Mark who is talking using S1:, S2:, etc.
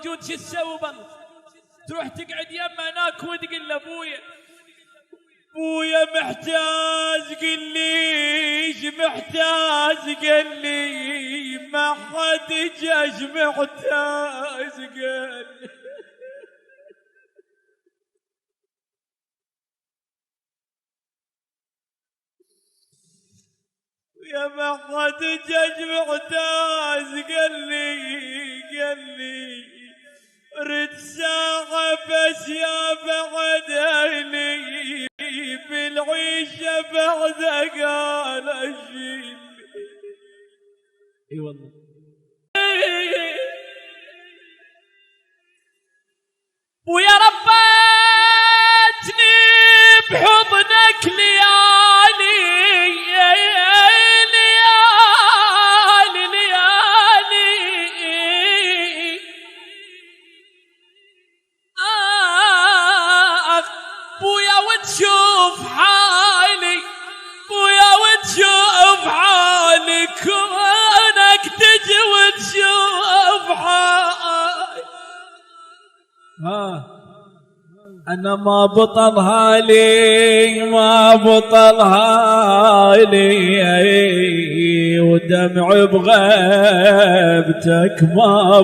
S1: موجود شو تسوي بالله؟ تروح تقعد يمه هناك وتقول له ابويا محتاج، قل لي ايش محتاج؟ قال لي ما حد جاش محتاج. قال لي يا ما حد جاش محتاج. قال لي رد ساعة بس يا بعد أهلي بالعيشة بعد قال أشيل. اي والله ويا ربتني بحضنك ليالي بويا وتشوف حالي، بويا وتشوف حالي، كونك تجي وتشوف حالي. أنا ما بطلها لي، ما بطلها لي، ودمع بغيبتك ما